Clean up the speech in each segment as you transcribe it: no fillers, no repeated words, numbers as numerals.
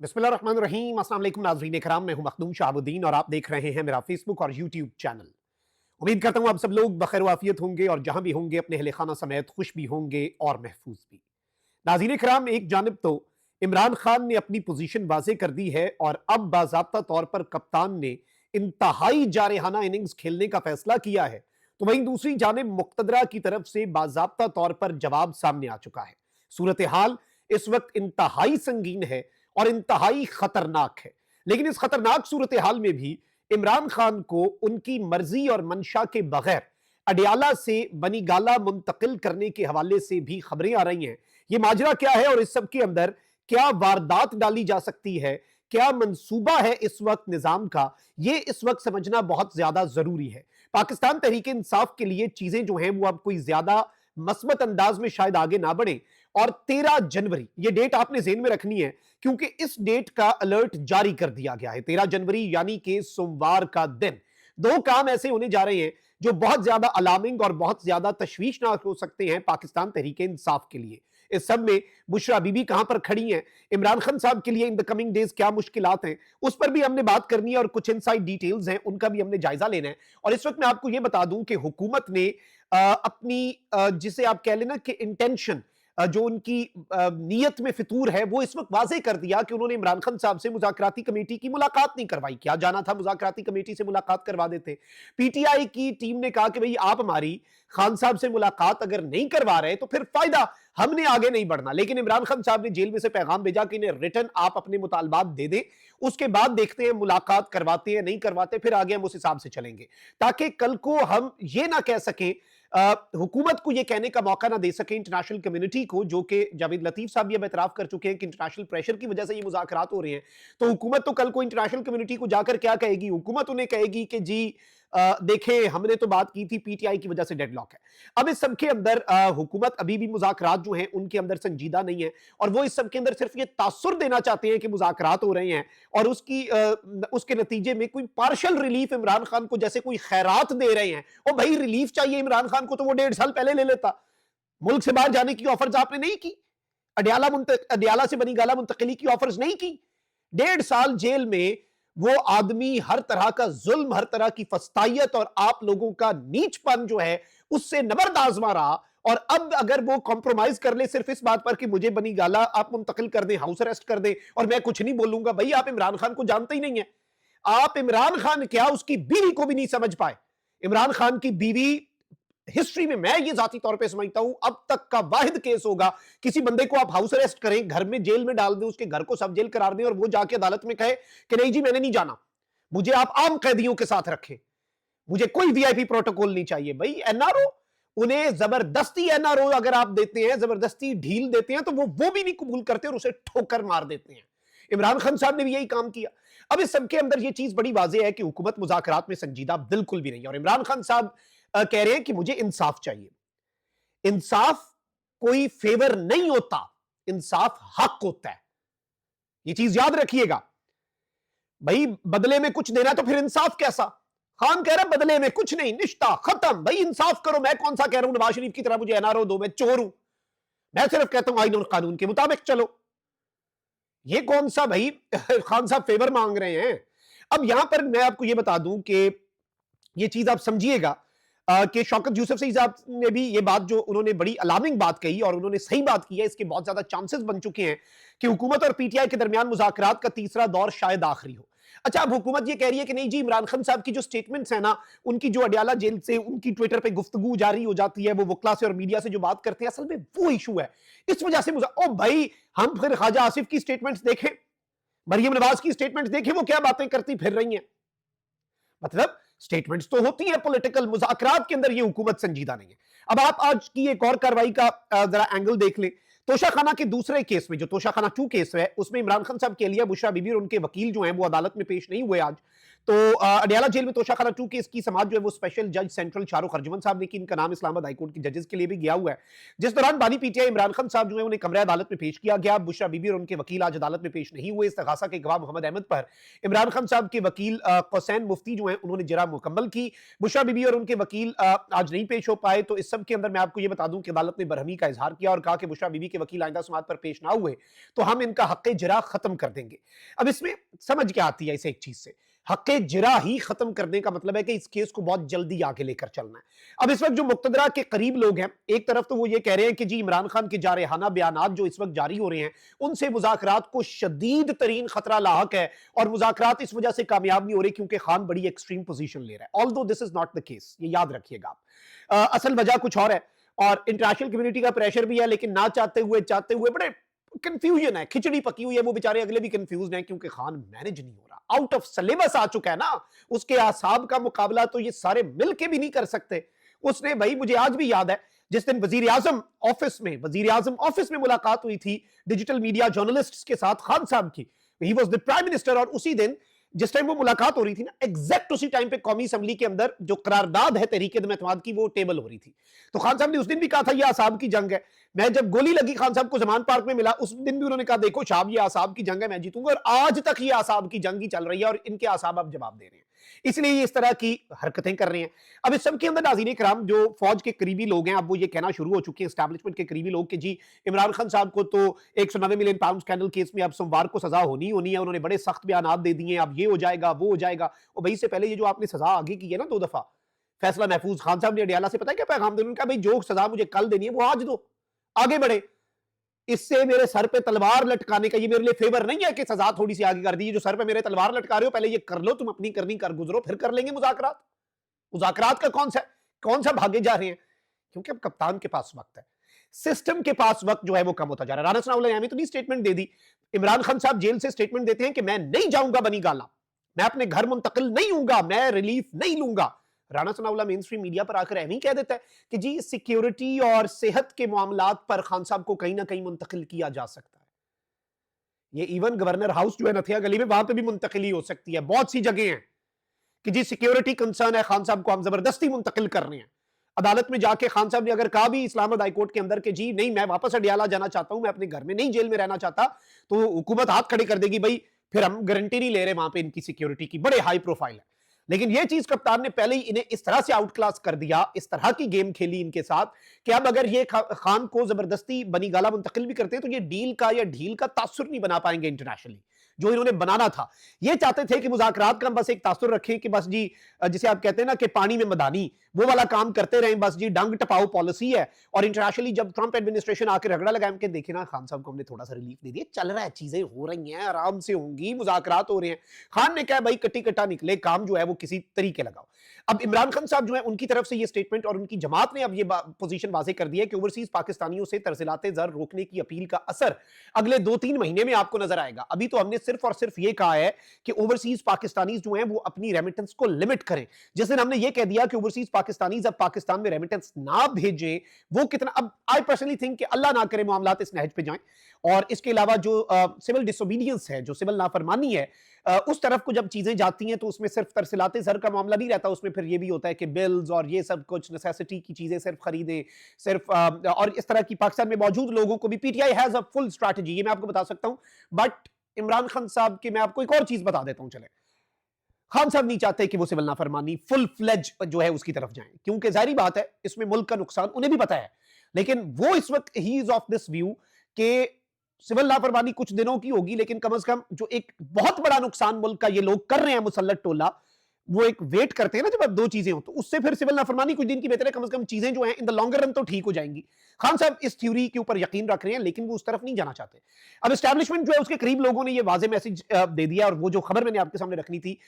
बिस्मिल्लाहिर्रहमानिर्रहीम। अस्सलाम वालेकुम नाज़रीन इकराम, मैं हूं मखदूम शाहबुद्दीन और आप देख रहे हैं मेरा फेसबुक और यूट्यूब चैनल। उम्मीद करता हूं आप सब लोग बखैर वाफियत होंगे और जहां भी होंगे अपने अहले खाना समेत खुश भी होंगे और महफूज भी। नाज़रीन इकराम, एक जानिब तो इमरान खान ने अपनी पोजीशन वाज़े कर दी है और अब बाज़ाब्ता तौर पर कप्तान ने इंतहाई जारहाना इनिंग्स खेलने का फैसला किया है, तो वहीं दूसरी जानिब मुक्तदरा की तरफ से बाज़ाब्ता तौर पर जवाब सामने आ चुका है। सूरत हाल इस वक्त इंतहाई संगीन है और इंतहाई खतरनाक है, लेकिन इस खतरनाक सूरत हाल में भी इमरान खान को उनकी मर्जी और मंशा के बगैर अडियाला से बनीगाला मुंतकिल करने के हवाले से भी खबरें आ रही हैं। ये माजरा क्या है और इस सब के अंदर क्या वारदात डाली जा सकती है, क्या मंसूबा है इस वक्त निजाम का, ये इस वक्त समझना बहुत ज्यादा जरूरी है। पाकिस्तान तहरीक इंसाफ के लिए चीजें जो हैं वो अब कोई ज्यादा मस्बत अंदाज में शायद आगे ना बढ़े और 13 जनवरी ये डेट आपने ज़हन में रखनी है, क्योंकि इस डेट का अलर्ट जारी कर दिया गया है। 13 जनवरी यानी कि सोमवार का दिन। दो काम ऐसे होने जा रहे हैं जो बहुत ज्यादा अलार्मिंग और बहुत ज्यादा तशवीशनाक हो सकते हैं पाकिस्तान तहरीक इंसाफ के लिए। इस सब में बुशरा बीबी कहां पर खड़ी हैं, इमरान खान साहब के लिए इन द कमिंग डेज क्या मुश्किलात हैं, उस पर भी हमने बात करनी है और कुछ इनसाइड डिटेल्स हैं उनका भी हमने जायजा लेना है। और इस वक्त मैं आपको यह बता दूं कि हुकूमत ने अपनी जिसे आप कह लेना कि इंटेंशन, जो उनकी नीयत में फितूर है, वो इस वक्त वाजे कर दिया कि उन्होंने इमरान खान साहब से मुज़ाकराती कमेटी की मुलाकात नहीं करवाई। क्या जाना था मुज़ाकराती कमेटी से मुलाकात करवा देते। पीटीआई की टीम ने कहा कि भाई आप हमारी खान साहब से मुलाकात अगर नहीं करवा रहे तो फिर फायदा, हमने आगे नहीं बढ़ना। लेकिन इमरान खान साहब ने जेल में से पैगाम भेजा कि इन्हें रिटर्न आप अपने मुतालबात दे दें, उसके बाद देखते हैं मुलाकात करवाते हैं नहीं करवाते, फिर आगे हम उस हिसाब से चलेंगे, ताकि कल को हम ये ना कह सकें, हुकूमत को यह कहने का मौका ना दे सके इंटरनेशनल कम्युनिटी को, जो कि जावेद लतीफ साहब भी अब एतराफ कर चुके हैं कि इंटरनेशनल प्रेशर की वजह से ये मुज़ाकरात हो रहे हैं। तो हुकूमत तो कल को इंटरनेशनल कम्युनिटी को जाकर क्या कहेगी? हुकूमत उन्हें कहेगी कि जी देखें हमने तो बात की थी, पीटीआई की वजह से डेडलॉक है। अब इस सब के अंदर हुकूमत अभी भी मुज़ाकरात जो हैं उनके अंदर संजीदा नहीं है और वो इस सब के अंदर सिर्फ ये तासुर देना चाहते हैं कि मुज़ाकरात हो रहे हैं और उसके नतीजे में कोई पार्शल रिलीफ इमरान खान को जैसे कोई खैरात दे रहे हैं। और भाई रिलीफ चाहिए इमरान खान को तो वो 1.5 साल पहले ले लेता। मुल्क से बाहर जाने की ऑफर्स आपने नहीं की, अडियाला से बनीगाला मुंतकिली की ऑफर्स नहीं की। 1.5 साल जेल में वो आदमी हर तरह का जुल्म, हर तरह की फस्तायत और आप लोगों का नीचपन जो है उससे नबर्द आजमा रहा। और अब अगर वो कॉम्प्रोमाइज कर ले सिर्फ इस बात पर कि मुझे बनीगाला आप मुंतकिल कर दें, हाउस अरेस्ट कर दें और मैं कुछ नहीं बोलूंगा, भाई आप इमरान खान को जानते ही नहीं है। आप इमरान खान क्या उसकी बीवी को भी नहीं समझ पाए। इमरान खान की बीवी हिस्ट्री में, मैं ये जाती तौर पे समझता हूं, अब तक का वाहिद केस होगा। किसी बंदे को आप हाउस अरेस्ट करें, घर में जेल में डाल दें, उसके घर को सब जेल करार दें और वो जाके अदालत में कहे कि नहीं जी मैंने नहीं जाना, मुझे आप आम कैदियों के साथ रखें, मुझे कोई वीआईपी प्रोटोकॉल नहीं चाहिए। भाई एनआरओ, उन्हें जबरदस्ती एनआरओ अगर आप देते हैं, जबरदस्ती ढील देते हैं, तो वो भी नहीं कबूल करते और उसे ठोकर मार देते हैं। इमरान खान साहब ने भी यही काम किया। अब इस सबके अंदर यह चीज बड़ी वाज़ेह है कि हुकूमत मुज़ाकरात में संजीदा बिल्कुल भी नहीं है और इमरान खान साहब कह रहे हैं कि मुझे इंसाफ चाहिए। इंसाफ कोई फेवर नहीं होता, इंसाफ हक होता है, यह चीज याद रखिएगा। भाई बदले में कुछ देना तो फिर इंसाफ कैसा? खान कह रहा है बदले में कुछ नहीं, निश्ता खत्म, भाई इंसाफ करो। मैं कौन सा कह रहा हूं नवाज शरीफ की तरह मुझे एनआरओ दो, मैं चोर हूं। मैं सिर्फ कहता हूं आईन और कानून के मुताबिक चलो। ये कौन सा भाई खान साहब फेवर मांग रहे हैं? अब यहां पर मैं आपको यह बता दूं कि ये चीज आप समझिएगा कि शौकत यूसुफजई साहब ने भी ये बात, जो उन्होंने बड़ी अलार्मिंग बात कही और उन्होंने सही बात की है, इसके बहुत ज्यादा चांसेस बन चुके हैं कि हुकूमत और पीटीआई के दरमियान मुज़ाकरात का तीसरा दौर शायद आखिरी हो। अच्छा, अब हुकूमत ये कह रही है कि नहीं जी इमरान खान साहब की जो स्टेटमेंट्स है ना, उनकी जो अडियाला जेल से उनकी ट्विटर पे गुफ्तगू जारी हो जाती है, वो वकला से और मीडिया से जो बात करते हैं, असल में वो इशू है। इस वजह से ओ भाई हम फिर ख्वाजा आसिफ की स्टेटमेंट्स देखें, मरियम नवाज की स्टेटमेंट्स देखें, वो क्या बातें करती फिर रही हैं। मतलब स्टेटमेंट्स तो होती है पॉलिटिकल, मुज़ाकरात के अंदर ये हुकूमत संजीदा नहीं है। अब आप आज की एक और कार्रवाई का जरा एंगल देख लें। तोशाखाना के दूसरे केस में, जो तोशाखाना 2 केस है, उसमें इमरान खान साहब के लिए बुशरा बीबी और उनके वकील जो हैं वो अदालत में पेश नहीं हुए आज। تو अडियाला जेल में तोशाखाना 2 केस की समाअत जो है वो स्पेशल जज सेंट्रल शाहरुख अर्जुमन साहब ने की। इनका नाम इस्लामाबाद हाईकोर्ट की जजेस के लिए भी गया हुआ है। जिस दौरान बानी पीटीआई इमरान खान साहब जो है उन्हें कमरा अदालत में पेश किया गया। बुशरा बीबी और उनके वकील आज अदालत में पेश नहीं हुए। इस्तगासा के गवाह मोहम्मद अहमद पर इमरान खान साहब के वकील हुसैन मुफ्ती जो है उन्होंने जरा मुकम्मल की। बुशरा बीबी और उनके वकील आज नहीं पेश हो पाए। तो इस सब के अंदर मैं आपको ये बता दूं कि अदालत ने बरहमी का इजहार किया और कहा कि बुशरा बीबी के वकील आइंदा समाअत पर पेश ना हुए तो हम इनका हक़ जरा खत्म कर देंगे। अब इसमें समझ क्या आती है इसे एक चीज से, हक़ जरा ही खत्म करने का मतलब है कि इस केस को बहुत जल्दी आगे लेकर चलना है। अब इस वक्त जो मुक्तदरा के करीब लोग हैं, एक तरफ तो वो ये कह रहे हैं कि जी इमरान खान के जारहाना बयानात जो इस वक्त जारी हो रहे हैं उनसे मुज़ाकरात को शदीद तरीन खतरा लाहक है और मुज़ाकरात इस वजह से कामयाब नहीं हो रहे क्योंकि खान बड़ी एक्सट्रीम पोजीशन ले रहा है। Although this is not the case, ये याद रखिएगा आप। असल वजह कुछ और है और इंटरनेशनल कम्युनिटी का प्रेशर भी है, लेकिन ना चाहते हुए बड़े कंफ्यूजन है, खिचड़ी पकी हुई है। वो बेचारे अगले भी कंफ्यूज हैं क्योंकि खान मैनेज नहीं हो रहा, आउट ऑफ सिलेबस आ चुका है ना। उसके आसाब का मुकाबला तो ये सारे मिलके भी नहीं कर सकते। उसने भाई, मुझे आज भी याद है जिस दिन वजीर आजम ऑफिस में मुलाकात हुई थी डिजिटल मीडिया जर्नलिस्ट्स के साथ खान साहब की, he was the prime minister, और उसी दिन जिस टाइम वो मुलाकात हो रही थी ना, एग्जैक्ट उसी टाइम पे कौमी असेंबली के अंदर जो करारदाद है तहरीक एतमाद की वो टेबल हो रही थी। तो खान साहब ने उस दिन भी कहा था ये आसाब की जंग है। मैं जब गोली लगी खान साहब को जमान पार्क में मिला, उस दिन भी उन्होंने कहा देखो साहब ये आसाब की जंग है, मैं जीतूंगा, और आज तक ये आसाब की जंग ही चल रही है और इनके आसाब अब जवाब दे रहे हैं, इसलिए ये इस तरह की हरकतें कर रहे हैं। अब इस सब के अंदर नाज़रीन किराम जो फौज के करीबी लोग हैं, अब वो ये कहना शुरू हो चुके हैं, एस्टैब्लिशमेंट के करीबी लोग, कि जी इमरान खान साहब को तो 190 मिलियन पाउंड स्कैंडल केस में अब सोमवार को सजा होनी है, उन्होंने बड़े सख्त बयान दे दिए, अब ये हो जाएगा वो हो जाएगा। और भाई, इससे पहले ये जो आपने सजा आगे की है ना 2 दफा, फैसला महफूज, खान साहब ने अडियाला से पता है क्या पैगाम दिया? उन्होंने कहा भाई जो सजा मुझे कल देनी है वो आज दो, आगे बढ़े। इससे मेरे सर पे तलवार लटकाने का ये मेरे लिए फेवर नहीं है कि सजा थोड़ी सी आगे कर दी। जो सर पे मेरे तलवार लटका रहे हो, पहले ये कर लो, तुम अपनी करनी कर गुजरो, फिर कर लेंगे मुज़ाकरात का कौन सा भागे जा रहे हैं? क्योंकि अब कप्तान के पास वक्त है, सिस्टम के पास वक्त जो है वो कम होता जा रहा है। राना सनाउल्लाह यामी तो नहीं स्टेटमेंट दे दी, इमरान खान साहब जेल से स्टेटमेंट देते हैं कि मैं नहीं जाऊंगा बनी गाला, मैं अपने घर मुंतकिल नहीं हूंगा, मैं रिलीफ नहीं लूंगा। Rana Sanaullah main stream media पर आकर एवं कह देता है कि जी सिक्योरिटी और सेहत के मामलात पर खान साहब को कहीं ना कहीं मुंतकिल किया जा सकता है। ये इवन गवर्नर हाउस जो है नथिया गली में, वहां पे भी मुंतकिली हो सकती है। बहुत सी जगह हैं कि जी सिक्योरिटी कंसर्न है, खान साहब को हम जबरदस्ती मुंतकिल कर रहे हैं। अदालत में जाके खान साहब ने अगर कहा भी इस्लामाबाद हाईकोर्ट के अंदर कि जी नहीं मैं वापस अडियाला जाना चाहता हूं, मैं अपने घर में नहीं जेल में रहना चाहता, तो हुकूमत हाथ खड़े कर देगी, भाई फिर हम गारंटी नहीं ले रहे वहां पे इनकी सिक्योरिटी की, बड़े हाई प्रोफाइल है। लेकिन ये चीज कप्तान ने पहले ही इन्हें इस तरह से आउट क्लास कर दिया, इस तरह की गेम खेली इनके साथ कि अब अगर ये खान को जबरदस्ती बनी गाला मुंतकिल भी करते हैं तो ये डील का या ढील का तासुर नहीं बना पाएंगे इंटरनेशनली, जो इन्होंने बनाना था। ये चाहते थे कि मुज़ाकरात का हम बस एक तासुर रखें कि बस जी जिसे आप कहते हैं ना कि पानी में मदानी, वो वाला काम करते रहें, बस जी डंग टपाओ पॉलिसी है। और इंटरनेशनली जब ट्रंप एडमिनिस्ट्रेशन आकर रगड़ा लगाया कि देखे ना खान साहब को हमने थोड़ा सा रिलीफ दे दिया, चल रहा है, चीजें हो रही हैं, आराम से होंगी, मुज़ाकरात हो रहे हैं। खान ने कहा भाई कट्टी कट्टा निकले, काम जो है वो किसी तरीके लगाओ। अब इमरान खान साहब जो है उनकी तरफ से ये स्टेटमेंट और उनकी जमात ने अब ये पोजीशन वाजे कर दी है कि ओवरसीज पाकिस्तानियों से तरसीलाते ज़र रोकने की अपील का असर अगले 2-3 महीने में आपको नजर आएगा। अभी तो हमने सिर्फ और सिर्फ ये कहा है कि ओवरसीज पाकिस्तानी जो हैं वो अपनी रेमिटेंस को लिमिट करें। जिस दिन हमने ये कह दिया कि ओवरसीज पाकिस्तानी अब पाकिस्तान में रेमिटेंस ना भेजें, वो कितना, अब आई पर्सनली थिंक कि अल्लाह ना करे मामलात इस नहज पे जाएं। और इसके अलावा जो सिविल डिसोबीडियंस है, जो सिविल नाफरमानी है, उस तरफ को जब चीजें जाती हैं तो उसमें सिर्फ तरसीलाते ज़र का मामला नहीं रहता, उसमें फिर ये भी होता है कि बिल्स और ये सब कुछ नेसेसिटी की चीजें सिर्फ खरीदें, सिर्फ और इस तरह की पाकिस्तान में मौजूद लोगों को भी PTI has a full strategy, ये मैं आपको बता सकता हूं। बट इमरान खान साहब की मैं आपको एक और चीज बता देता हूं, चले खान साहब नहीं चाहते कि वो सिविल नाफरमानी फुल फ्लेज जो है उसकी तरफ जाएं, क्योंकि जाहिर बात है इसमें मुल्क का नुकसान उन्हें भी पता है, लेकिन वो इस वक्त he is of this view कि सिविल लापरवाही कुछ दिनों की होगी, लेकिन कम से कम जो एक बहुत बड़ा नुकसान मुल्क का ये लोग कर रहे हैं मुसल्लत टोला, वो एक वेट करते हैं ना जब अब दो चीजें हो तो उससे फिर सिविल नाफरमानी कुछ दिन की बेहतर है, कम से कम चीजें जो हैं इन द लॉन्गर रन तो ठीक हो जाएंगी। खान साहब इस थ्योरी के ऊपर यकीन रख रहे हैं, लेकिन वो उस तरफ नहीं जाना चाहते। अब एस्टैब्लिशमेंट जो है उसके करीब लोगों ने ये वाजे मैसेज दे दिया, और वो जो खबर मैंने आपके सामने रखनी थी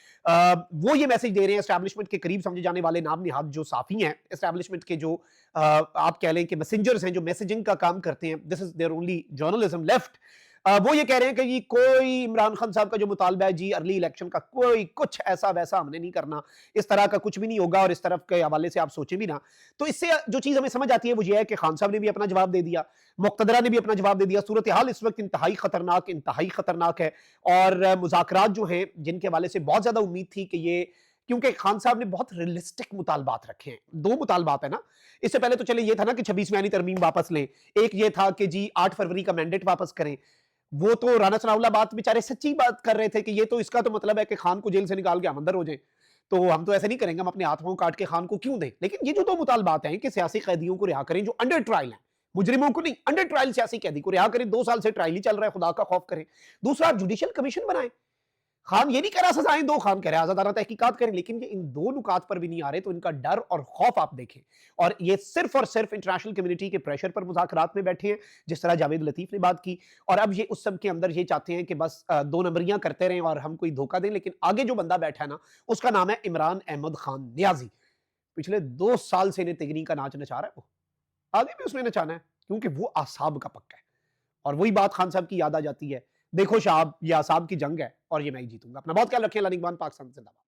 वो ये मैसेज दे रहे हैं एस्टैब्लिशमेंट के करीब समझे जाने वाले नाम निहाद जो साफी हैं, एस्टैब्लिशमेंट के जो आप कह लें कि मैसेंजर्स हैं, जो मैसेजिंग का काम करते हैं, this is there only journalism left. وہ یہ کہہ رہے ہیں کہ یہ کوئی عمران خان صاحب کا جو مطالبہ ہے جی ارلی الیکشن کا کوئی کچھ ایسا ویسا ہم نے نہیں کرنا، اس طرح کا کچھ بھی نہیں ہوگا، اور اس طرف کے حوالے سے آپ سوچیں بھی نا. تو اس سے جو چیز ہمیں سمجھ آتی ہے وہ یہ ہے کہ خان صاحب نے بھی اپنا جواب دے دیا، مقتدرہ نے بھی اپنا جواب دے دیا. صورتحال اس وقت انتہائی خطرناک ہے، اور مذاکرات جو ہیں جن کے حوالے سے بہت زیادہ امید تھی کہ یہ، کیونکہ خان صاحب نے بہت ریئلسٹک مطالبات رکھے ہیں. دو مطالبات ہیں نا. اس سے پہلے تو چلے یہ تھا نا کہ 26ویں آئینی ترمیم واپس لیں، ایک یہ تھا کہ جی 8 فروری کا مینڈیٹ واپس کریں. وہ تو رانا ثناء اللہ بات بیچارے سچی بات کر رہے تھے کہ یہ تو اس کا تو مطلب ہے کہ خان کو جیل سے نکال کے ہم اندر ہو جائیں، تو ہم تو ایسے نہیں کریں گے، ہم اپنے ہاتھ پاؤں کاٹ کے خان کو کیوں دیں. لیکن یہ جو دو مطالبات ہیں کہ سیاسی قیدیوں کو رہا کریں جو انڈر ٹرائل ہیں، مجرموں کو نہیں، انڈر ٹرائل سیاسی قیدی کو رہا کریں، 2 سال سے ٹرائل ہی چل رہا ہے، خدا کا خوف کریں. دوسرا آپ جوڈیشل کمیشن بنائیں. خان یہ نہیں کہہ رہا سزائیں دو، خان کہہ رہا ہے آزادانہ تحقیقات کریں. لیکن یہ ان دو نکات پر بھی نہیں آ رہے، تو ان کا ڈر اور خوف آپ دیکھیں. اور یہ صرف اور صرف انٹرنیشنل کمیونٹی کے پریشر پر مذاکرات میں بیٹھے ہیں، جس طرح جاوید لطیف نے بات کی. اور اب یہ اس سب کے اندر یہ چاہتے ہیں کہ بس 2 نمبریاں کرتے رہیں اور ہم کوئی دھوکہ دیں. لیکن آگے جو بندہ بیٹھا ہے نا، اس کا نام ہے عمران احمد خان نیازی. پچھلے 2 سال سے انہیں تگنی کا ناچ نچا رہا ہے. وہ آگے بھی اس نے نچانا ہے، کیونکہ وہ اعصاب کا پکا ہے. اور وہی بات خان صاحب کی یاد آ جاتی ہے، دیکھو شاہب یہ اعصاب کی جنگ ہے اور یہ میں ہی جیتوں گا. اپنا بہت خیال رکھیں. اللہ نگہبان. پاکستان زندہ باد.